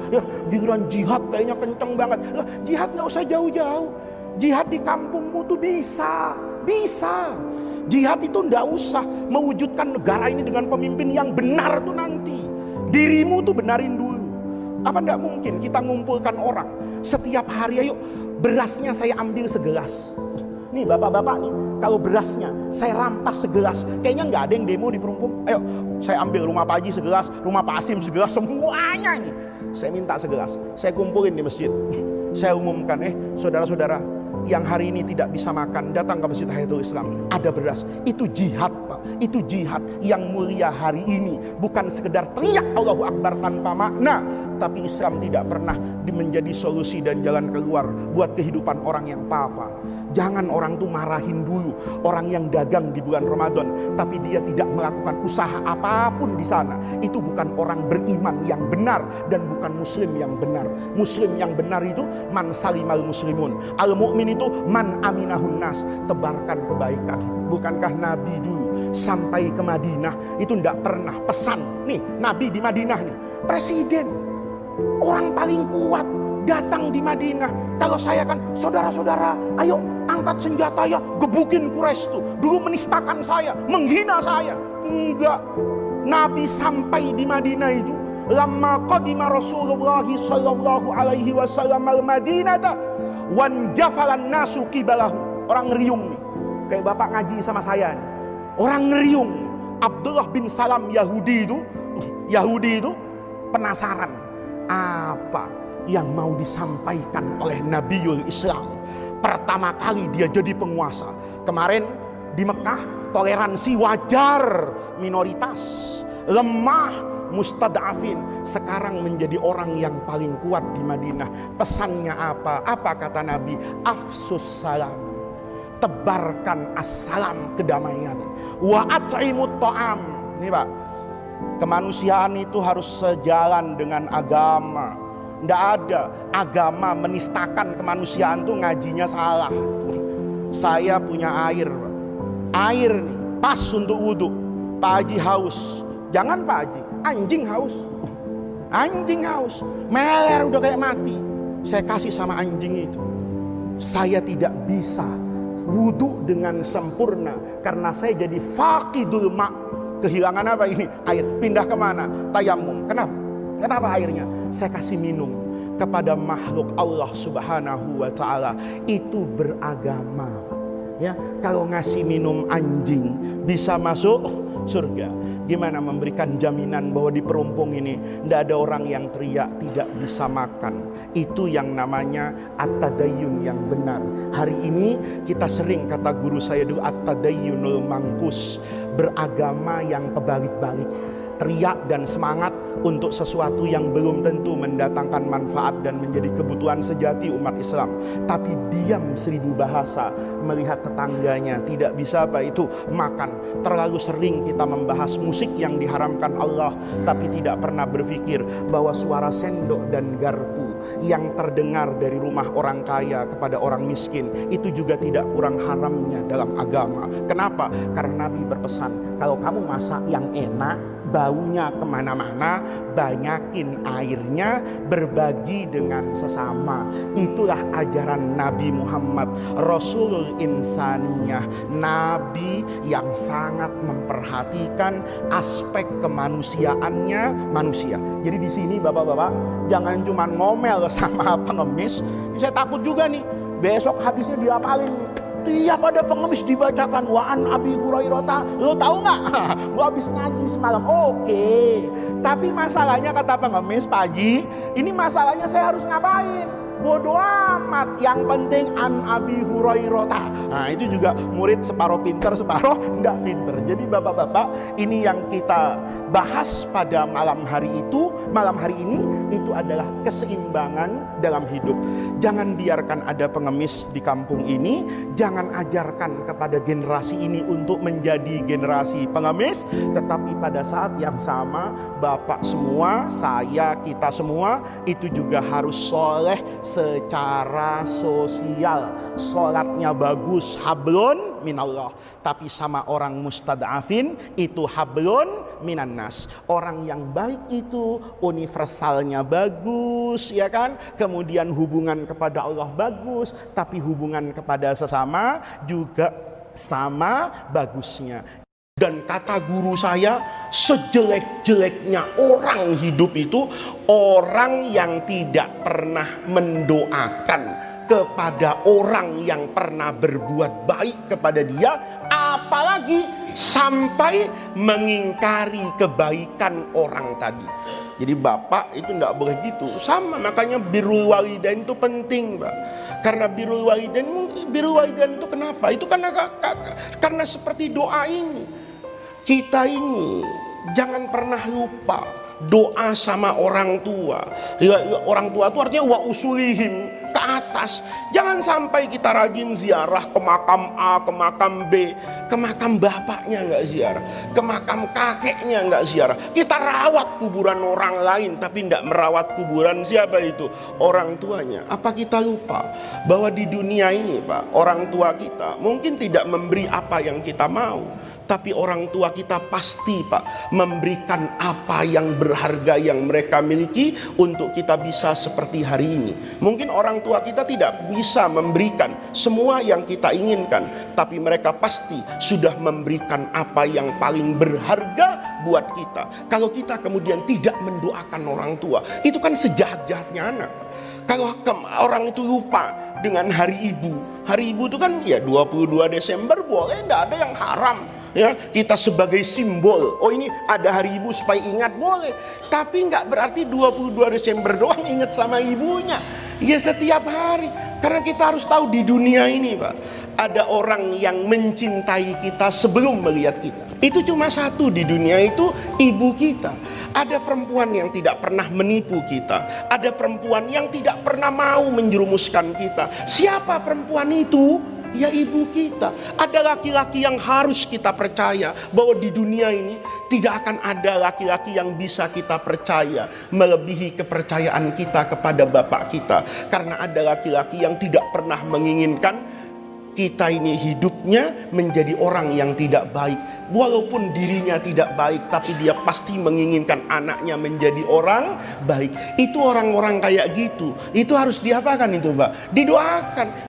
Ya, giliran jihad kayaknya kenceng banget. Jihad nggak usah jauh-jauh. Jihad di kampungmu tuh bisa. Jihad itu nggak usah mewujudkan negara ini dengan pemimpin yang benar tuh nanti. Dirimu tuh benarin dulu. Apa nggak mungkin kita ngumpulkan orang setiap hari, ayo berasnya saya ambil segelas. Nih bapak-bapak nih, kalau berasnya saya rampas segelas, kayaknya nggak ada yang demo di Perumpung. Ayo saya ambil rumah Pak Haji segelas, rumah Pak Asim segelas, semuanya nih saya minta segelas. Saya kumpulin di masjid. Saya umumkan, saudara-saudara yang hari ini tidak bisa makan, datang ke Masjid Hayatul Islam, ada beras. Itu jihad Pak, itu jihad yang mulia hari ini. Bukan sekedar teriak Allahu Akbar tanpa makna, tapi Islam tidak pernah menjadi solusi dan jalan keluar buat kehidupan orang yang papa. Jangan orang tuh marahin dulu orang yang dagang di bulan Ramadan, tapi dia tidak melakukan usaha apapun di sana. Itu bukan orang beriman yang benar dan bukan muslim yang benar. Muslim yang benar itu man salimal muslimun. Al mu'min itu man aminahun nas, tebarkan kebaikan. Bukankah Nabi dulu sampai ke Madinah itu tidak pernah pesan, nih Nabi di Madinah nih, presiden orang paling kuat datang di Madinah. Kalau saya kan, saudara-saudara, ayo angkat senjata ya, gebukin Quraisy tuh. Dulu menistakan saya, menghina saya. Enggak. Nabi sampai di Madinah itu, lamma qadima Rasulullah sallallahu alaihi wasallam al-Madinata wan jafalan nasu qibalahu. Orang ngeriung nih. Kayak bapak ngaji sama saya nih. Orang ngeriung. Abdullah bin Salam Yahudi itu penasaran apa yang mau disampaikan oleh Nabiul Islam. Pertama kali dia jadi penguasa. Kemarin di Mekah toleransi wajar, minoritas, lemah, mustadafin. Sekarang menjadi orang yang paling kuat di Madinah. Pesannya apa? Apa kata Nabi? Afsus salam, tebarkan assalam, kedamaian. Wa at'imut ta'am. Ini Pak, kemanusiaan itu harus sejalan dengan agama. Tidak ada agama menistakan kemanusiaan tuh ngajinya salah. Saya punya air nih pas untuk wudhu. Pak Haji haus, jangan Pak Haji, anjing haus, meler udah kayak mati. Saya kasih sama anjing itu. Saya tidak bisa wudhu dengan sempurna karena saya jadi faqidul ma'. Kehilangan apa ini? Air. Pindah kemana? Tayamum. Kenapa airnya? Saya kasih minum kepada makhluk Allah subhanahu wa ta'ala. Itu beragama. Ya, kalau ngasih minum anjing bisa masuk surga. Gimana memberikan jaminan bahwa di Perumpung ini tidak ada orang yang teriak tidak bisa makan. Itu yang namanya at-tadayyun yang benar. Hari ini kita sering, kata guru saya dulu, at-tadayyunul mangkus, beragama yang kebalik-balik. Teriak dan semangat untuk sesuatu yang belum tentu mendatangkan manfaat dan menjadi kebutuhan sejati umat Islam. Tapi diam 1000 bahasa melihat tetangganya tidak bisa makan. Terlalu sering kita membahas musik yang diharamkan Allah, tapi tidak pernah berpikir bahwa suara sendok dan garpu yang terdengar dari rumah orang kaya kepada orang miskin itu juga tidak kurang haramnya dalam agama. Kenapa? Karena Nabi berpesan, kalau kamu masak yang enak, baunya kemana-mana, banyakin airnya, berbagi dengan sesama. Itulah ajaran Nabi Muhammad, Rasulul Insaniyah, Nabi yang sangat memperhatikan aspek kemanusiaannya manusia. Jadi di sini bapak-bapak jangan cuma ngomel sama pengemis. Saya takut juga nih besok hadisnya diapalin. Tiap ada pengemis dibacakan waan Abi Hurairah. Lo tahu nggak? Gua habis ngaji semalam. Oke. Tapi masalahnya kata pengemis, Pak Haji, ini masalahnya saya harus ngapain? Bodoh amat, yang penting an Abi Hurairah. Nah itu juga murid separuh pinter, separuh enggak pinter. Jadi bapak-bapak, ini yang kita bahas pada malam hari ini itu adalah keseimbangan dalam hidup. Jangan biarkan ada pengemis di kampung ini. Jangan ajarkan kepada generasi ini untuk menjadi generasi pengemis. Tetapi pada saat yang sama, bapak semua, saya, kita semua itu juga harus soleh secara sosial. Sholatnya bagus, hablun minallah. Tapi sama orang mustad'afin itu hablun minannas. Orang yang baik itu universalnya bagus, ya kan? Kemudian hubungan kepada Allah bagus, tapi hubungan kepada sesama juga sama bagusnya. Dan kata guru saya, sejelek-jeleknya orang hidup itu orang yang tidak pernah mendoakan kepada orang yang pernah berbuat baik kepada dia, apalagi sampai mengingkari kebaikan orang tadi. Jadi bapak itu tidak boleh gitu. Sama, makanya birrul walidain itu penting, Pak. Karena birrul walidain itu kenapa? Itu karena seperti doa ini. Kita ini jangan pernah lupa doa sama orang tua. Orang tua itu artinya wa usulihim, ke atas. Jangan sampai kita rajin ziarah ke makam A, ke makam B, ke makam bapaknya nggak ziarah, ke makam kakeknya nggak ziarah. Kita rawat kuburan orang lain tapi tidak merawat kuburan siapa itu? Orang tuanya. Apa kita lupa bahwa di dunia ini, Pak, orang tua kita mungkin tidak memberi apa yang kita mau, tapi orang tua kita pasti, Pak, memberikan apa yang berharga yang mereka miliki untuk kita bisa seperti hari ini. Mungkin orang tua kita tidak bisa memberikan semua yang kita inginkan, tapi mereka pasti sudah memberikan apa yang paling berharga buat kita. Kalau kita kemudian tidak mendoakan orang tua, itu kan sejahat-jahatnya anak. Kalau orang itu lupa dengan hari ibu. Hari ibu itu kan ya 22 Desember boleh, tidak ada yang haram. Ya, kita sebagai simbol, oh ini ada hari ibu supaya ingat, boleh. Tapi nggak berarti 22 Desember doang ingat sama ibunya. Ya setiap hari. Karena kita harus tahu di dunia ini, Pak, ada orang yang mencintai kita sebelum melihat kita. Itu cuma satu di dunia, itu ibu kita. Ada perempuan yang tidak pernah menipu kita. Ada perempuan yang tidak pernah mau menjerumuskan kita. Siapa perempuan itu? Ya ibu kita. Ada laki-laki yang harus kita percaya bahwa di dunia ini tidak akan ada laki-laki yang bisa kita percaya melebihi kepercayaan kita kepada bapak kita. Karena ada laki-laki yang tidak pernah menginginkan kita ini hidupnya menjadi orang yang tidak baik. Walaupun dirinya tidak baik, tapi dia pasti menginginkan anaknya menjadi orang baik. Itu orang-orang kayak gitu, itu harus diapakan itu, Mbak? Didoakan.